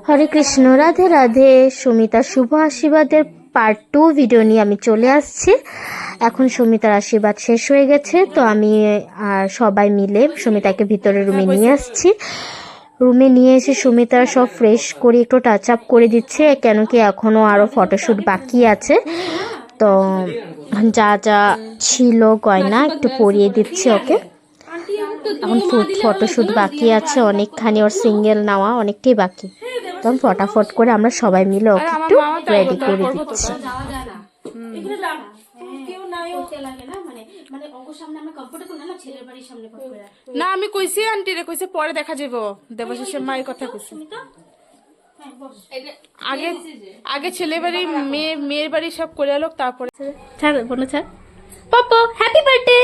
হরে কৃষ্ণ, রাধে রাধে। সুমিতার শুভ আশীর্বাদের part 2 video নিয়ে আমি চলে আসছি। এখন সুমিতার আশীর্বাদ শেষ হয়ে গেছে, তো আমি আর সবাই মিলে সুমিতাকে ভিতরে রুমে নিয়ে আসছি। রুমে নিয়ে এসে সুমিতার সব ফ্রেশ করে একটু টাচ আপ করে দিচ্ছে, কেন কি এখনও আরও ফটোশ্যুট বাকি আছে। তো যা যা ছিল গয়না একটু পরিয়ে দিচ্ছে ওকে। এখন ফটোশ্যুট বাকি আছে অনেকখানি, ওর সিঙ্গেল নেওয়া অনেকটাই বাকি। তখন ফটাফট করে আমরা সবাই মিলে ওকে একটু রেডি করে দিচ্ছি। না আমি কইছি আন্টি রে, কইছে পরে দেখা যাবো, দেবশেষের মায়ের কথা কইছি। আগে আগে ছেলে বাড়ি মেয়ের বাড়ি সব করে আলোক, তারপরে ছাড় বোনো ছাড়। পপো happy birthday,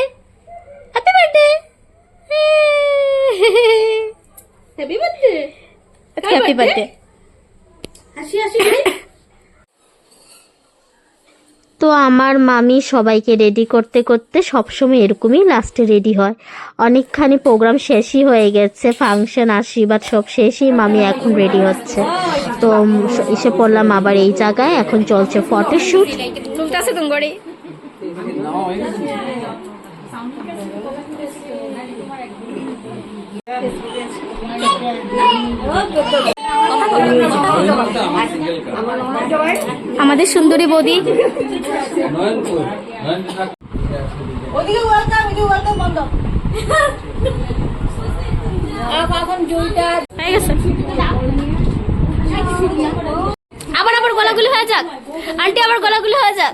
happy birthday, happy birthday, happy birthday. হাসি হাসি। তো আমার মামি সবাইকে রেডি করতে করতে সবসময় এরকমই লাস্টে রেডি হয়। অনেকখানি প্রোগ্রাম শেষই হয়ে গেছে, ফাংশন আশীর্বাদ সব শেষই, মামি এখন রেডি হচ্ছে। তো এসে পড়লাম আবার এই জায়গায়, এখন চলছে ফটোশ্যুট। আমাদের সুন্দরী বৌদি আবার আবার গলাগুলি হয়ে যাক আন্টি, আবার গলাগুলি হয়ে যাক।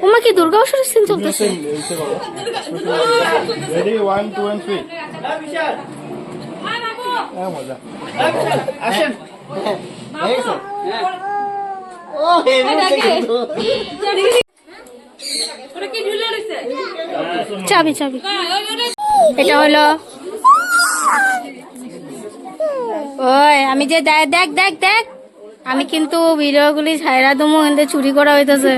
ওমা কি দুর্গা অসুরের সিন চলতেছে। রেডি 1 2 and 3 মজা আসেন। ও চাবি চাবি এটা হলো ওই আমি যে দেখ দেখ দেখ দেখ আমি কিন্তু ভিডিওগুলি ছাইরা দমু, কিন্তু চুরি করা হইতেছে।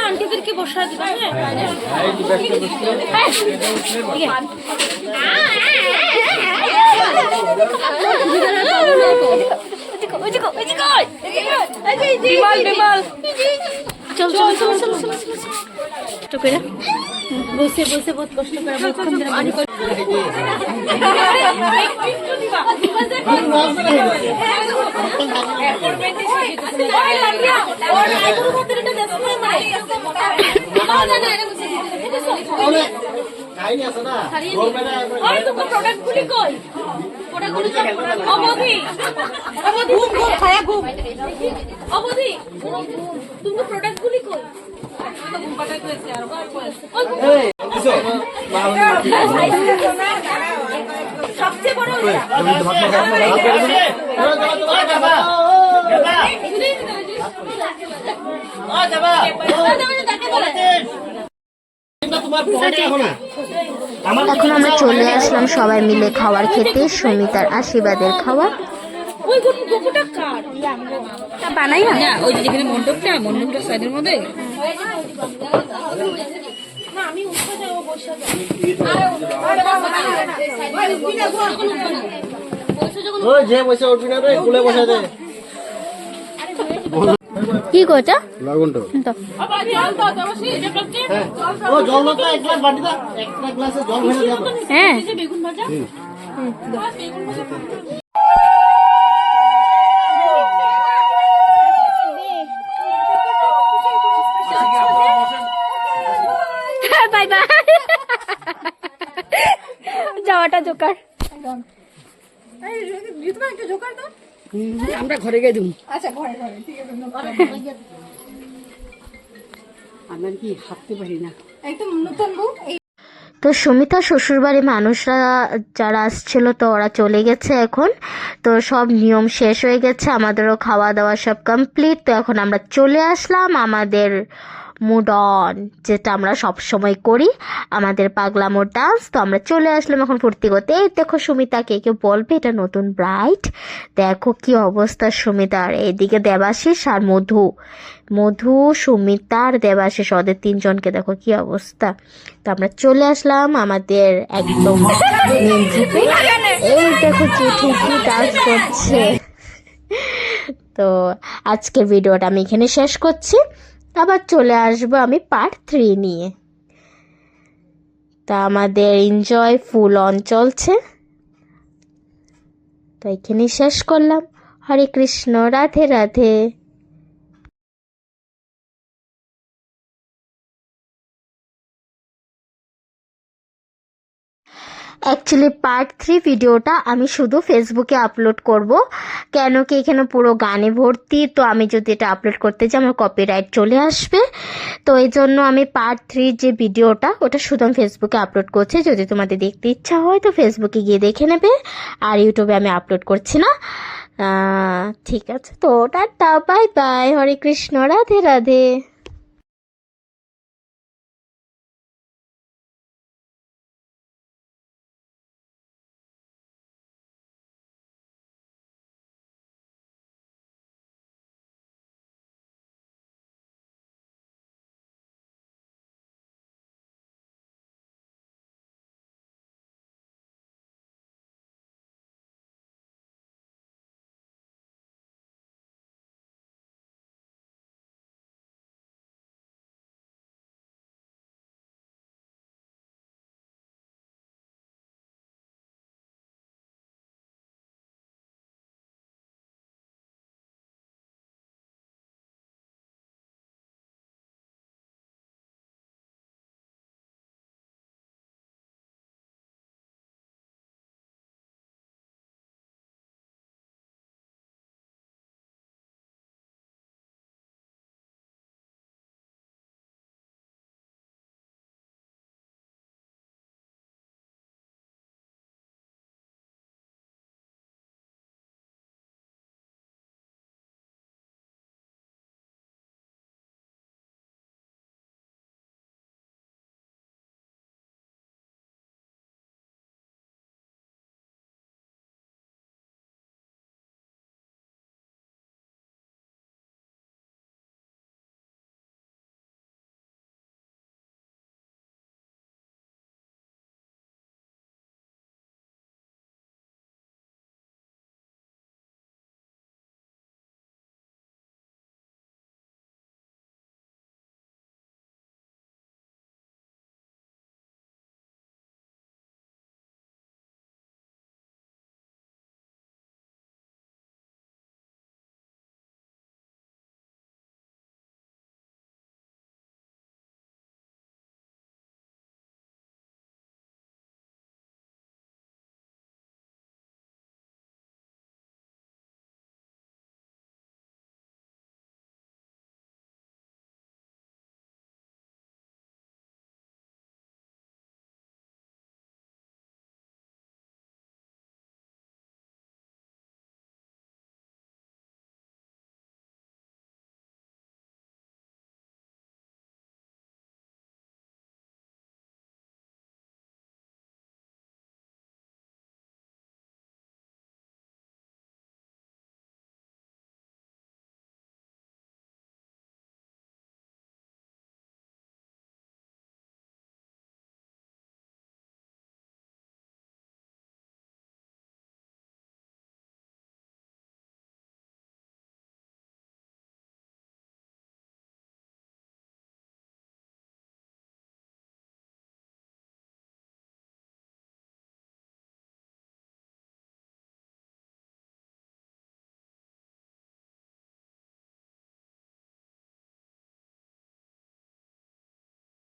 আন্টিদেরকে বসা দিবা। চল চল চল চল কষ্ট করে বসে বসে বহুত কষ্ট করে বহুক্ষণ ধরে বাড়ি করে। সবচেয়ে বড় এখন আমরা চলে আসলাম সবাই মিলে খাবার খেতে, সুমিতার আশীর্বাদের খাবার। বানাই না ওই যেখানে মণ্ডপটা সাইডের মধ্যে। কি কোটা লাগুনটা ও জল না এক গ্লাস বাটি দাও, একটা গ্লাসে জল ভরে দাও। হ্যাঁ বেগুন ভাজা বাই বাই। যাওয়াটা জোকার। একটা জোকার দাও। আমরা ঘরে গিয়ে দিন। আমরা কি হাঁটতে পারি না। তো সুমিতা শ্বশুরবাড়ির মানুষরা যারা আসছিল তো ওরা চলে গেছে এখন। তো সব নিয়ম শেষ হয়ে গেছে, আমাদেরও খাওয়া দাওয়া সব কমপ্লিট। তো এখন আমরা চলে আসলাম আমাদের মুড অন, যেটা আমরা সব সময় করি, আমাদের পাগলামো ডান্স। তো আমরা চলে আসলাম এখন ফুর্তি করতে। এই দেখো সুমিতাকে, কেউ বলবে এটা নতুন ব্রাইড। দেখো কি অবস্থা সুমিতার। এইদিকে দেবাশিস আর মধু, সুমিতা আর দেবাশিস, ওদের তিনজনকে দেখো কি অবস্থা। তো আমরা চলে আসলাম আমাদের একদম মেন জিপে। এই দেখো জেঠু কি ডান্স করছে। তো আজকের ভিডিওটা আমি এখানে শেষ করছি, আবার চলে আসবো আমি পার্ট 3 নিয়ে। তা আমাদের এনজয় ফুল অন চলছে, তো এখানেই শেষ করলাম। হরে কৃষ্ণ, রাধে রাধে। অ্যাকচুয়ালি পার্ট 3 ভিডিওটা আমি শুধু ফেসবুকে আপলোড করব, কেন কি এখানে পুরো গানে ভর্তি। তো আমি যদি এটা আপলোড করতে যাই আমার কপিরাইট চলে আসবে। তো এই জন্য আমি পার্ট 3 যে ভিডিওটা ওটা শুধু আমি ফেসবুকে আপলোড করছি। যদি তোমাদের দেখতে ইচ্ছা হয় তো ফেসবুকে গিয়ে দেখে নেবে, আর ইউটিউবে আমি আপলোড করছি না। ঠিক আছে, তো টাটা, বাই বাই, হরে কৃষ্ণ, রাধে রাধে।